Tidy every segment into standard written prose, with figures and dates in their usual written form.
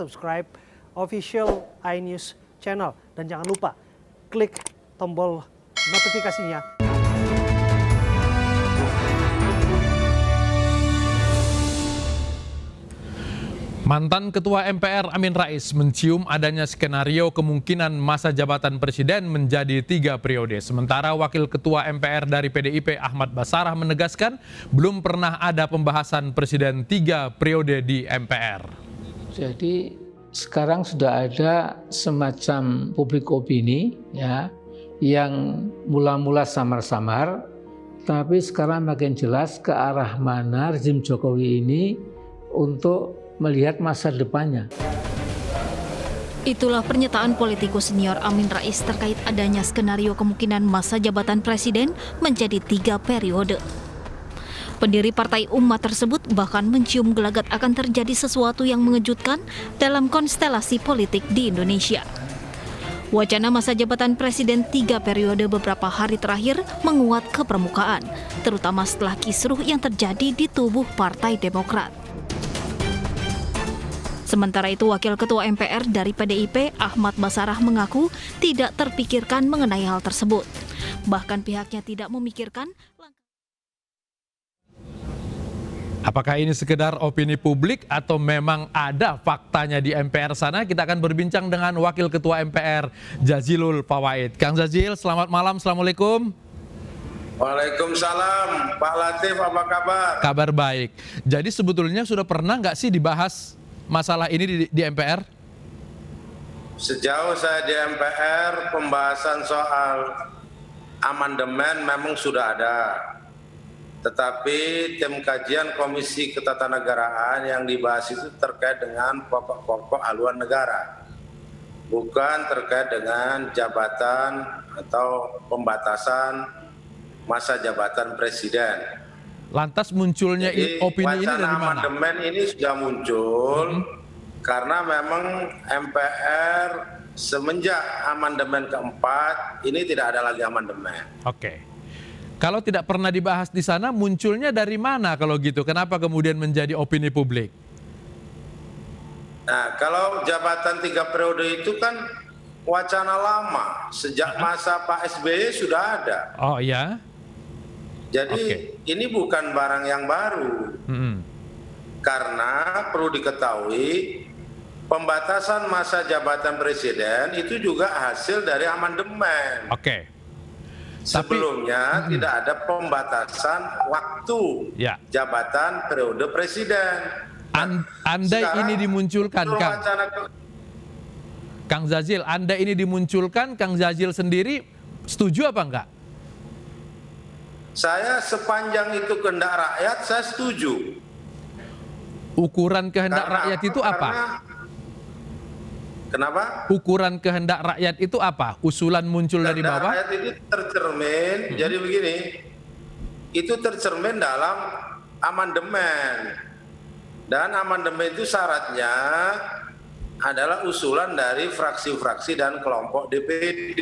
subscribe official iNews channel. Dan jangan lupa klik tombol notifikasinya. Mantan Ketua MPR Amin Rais mencium adanya skenario kemungkinan masa jabatan presiden menjadi 3 periode. Sementara Wakil Ketua MPR dari PDIP Ahmad Basarah menegaskan belum pernah ada pembahasan presiden 3 periode di MPR. Jadi sekarang sudah ada semacam publik opini ya yang mula-mula samar-samar, tapi sekarang makin jelas ke arah mana rezim Jokowi ini untuk melihat masa depannya. Itulah pernyataan politikus senior Amin Rais terkait adanya skenario kemungkinan masa jabatan presiden menjadi 3 periode. Pendiri Partai Umat tersebut bahkan mencium gelagat akan terjadi sesuatu yang mengejutkan dalam konstelasi politik di Indonesia. Wacana masa jabatan presiden 3 periode beberapa hari terakhir menguat ke permukaan, terutama setelah kisruh yang terjadi di tubuh Partai Demokrat. Sementara itu, Wakil Ketua MPR dari PDIP, Ahmad Basarah mengaku tidak terpikirkan mengenai hal tersebut. Bahkan pihaknya tidak memikirkan. Apakah ini sekedar opini publik atau memang ada faktanya di MPR sana? Kita akan berbincang dengan Wakil Ketua MPR, Jazilul Fawait. Kang Jazil, selamat malam, Assalamualaikum. Waalaikumsalam, Pak Latif, apa kabar? Kabar baik. Jadi sebetulnya sudah pernah nggak sih dibahas masalah ini di MPR? Sejauh saya di MPR, pembahasan soal amandemen memang sudah ada. Tetapi tim kajian Komisi Ketatanegaraan yang dibahas itu terkait dengan pokok-pokok haluan negara. Bukan terkait dengan jabatan atau pembatasan masa jabatan presiden. Lantas munculnya opini ini dari mana? Amandemen ini sudah muncul karena memang MPR semenjak amandemen keempat ini tidak ada lagi amandemen. Oke. Kalau tidak pernah dibahas di sana, munculnya dari mana kalau gitu? Kenapa kemudian menjadi opini publik? Nah, kalau jabatan 3 periode itu kan wacana lama. Sejak masa Pak SBY sudah ada. Oh ya? Jadi ini bukan barang yang baru, karena perlu diketahui pembatasan masa jabatan presiden itu juga hasil dari amandemen. Sebelumnya tidak ada pembatasan waktu jabatan periode presiden. Andai ini dimunculkan, Kang Jazil, andai ini dimunculkan, Kang Jazil sendiri setuju apa enggak? Saya sepanjang itu kehendak rakyat, saya setuju. Ukuran kehendak rakyat itu apa? Kenapa? Ukuran kehendak rakyat itu apa? Usulan muncul dari bawah? Kehendak rakyat itu tercermin, jadi begini, itu tercermin dalam amandemen. Dan amandemen itu syaratnya adalah usulan dari fraksi-fraksi dan kelompok DPD.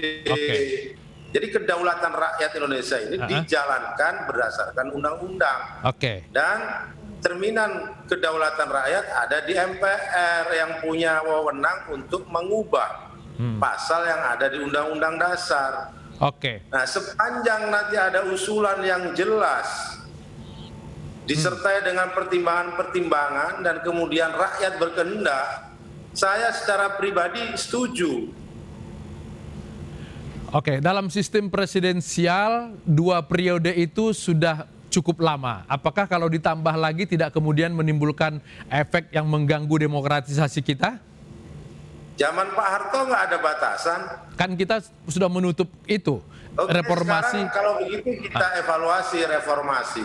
Jadi kedaulatan rakyat Indonesia ini dijalankan berdasarkan undang-undang. Dan cerminan kedaulatan rakyat ada di MPR yang punya wewenang untuk mengubah pasal yang ada di Undang-Undang Dasar. Nah, sepanjang nanti ada usulan yang jelas disertai dengan pertimbangan-pertimbangan dan kemudian rakyat berkehendak, saya secara pribadi setuju. Dalam sistem presidensial 2 periode itu sudah cukup lama. Apakah kalau ditambah lagi tidak kemudian menimbulkan efek yang mengganggu demokratisasi kita? Zaman Pak Harto nggak ada batasan. Kan kita sudah menutup itu. Reformasi. Sekarang kalau begitu kita evaluasi reformasi.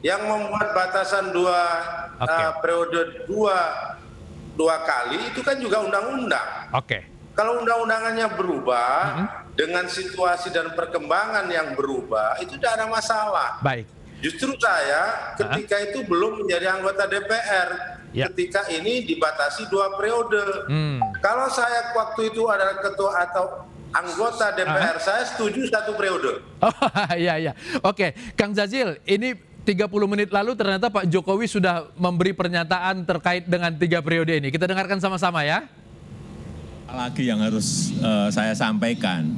Yang membuat batasan 2 periode 2 kali itu kan juga undang-undang. Kalau undang-undangannya berubah dengan situasi dan perkembangan yang berubah, itu tidak ada masalah. Justru saya ketika itu belum menjadi anggota DPR, ketika ini dibatasi 2 periode. Kalau saya waktu itu adalah ketua atau anggota DPR, saya setuju 1 periode. Kang Jazil, ini 30 menit lalu ternyata Pak Jokowi sudah memberi pernyataan terkait dengan 3 periode ini. Kita dengarkan sama-sama ya. Lagi yang harus saya sampaikan,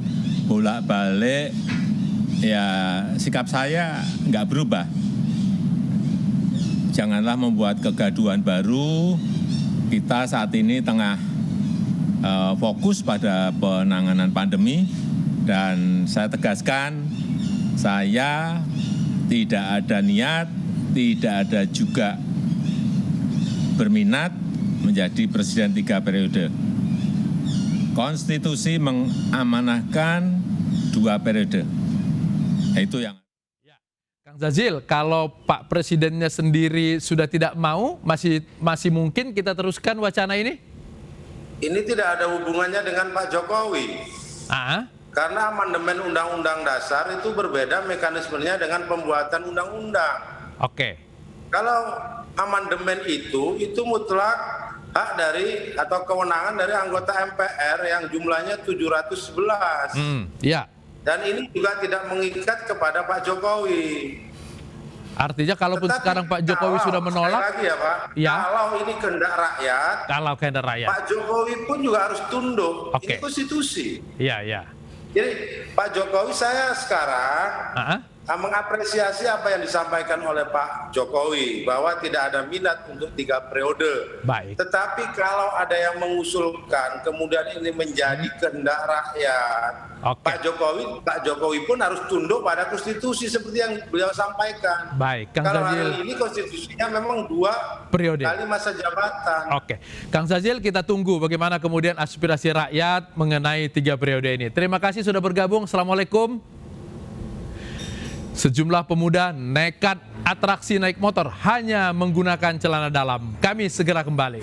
bolak-balik ya sikap saya nggak berubah. Janganlah membuat kegaduhan baru. Kita saat ini tengah fokus pada penanganan pandemi dan saya tegaskan, saya tidak ada niat, tidak ada juga berminat menjadi presiden 3 periode. Konstitusi mengamanahkan 2 periode. Itu yang. Kang Zazil, kalau Pak Presidennya sendiri sudah tidak mau, masih mungkin kita teruskan wacana ini? Ini tidak ada hubungannya dengan Pak Jokowi. Karena amandemen Undang-Undang Dasar itu berbeda mekanismenya dengan pembuatan undang-undang. Oke. Kalau amandemen itu mutlak hak dari atau kewenangan dari anggota MPR yang jumlahnya 711. Ya. Dan ini juga tidak mengikat kepada Pak Jokowi. Artinya kalaupun sekarang Pak Jokowi sudah menolak, lagi ya Pak, ya. Kalau ini kehendak rakyat, Pak Jokowi pun juga harus tunduk. Ini konstitusi. Iya, iya. Jadi Pak Jokowi, saya sekarang mengapresiasi apa yang disampaikan oleh Pak Jokowi bahwa tidak ada minat untuk 3 periode. Baik. Tetapi kalau ada yang mengusulkan kemudian ini menjadi kehendak rakyat, Pak Jokowi pun harus tunduk pada konstitusi seperti yang beliau sampaikan. Baik, Kang kalau Zazil. hari ini konstitusinya memang 2 periode kali masa jabatan. Oke, Kang Zazil, kita tunggu bagaimana kemudian aspirasi rakyat mengenai 3 periode ini. Terima kasih sudah bergabung. Assalamualaikum. Sejumlah pemuda nekat atraksi naik motor hanya menggunakan celana dalam. Kami segera kembali.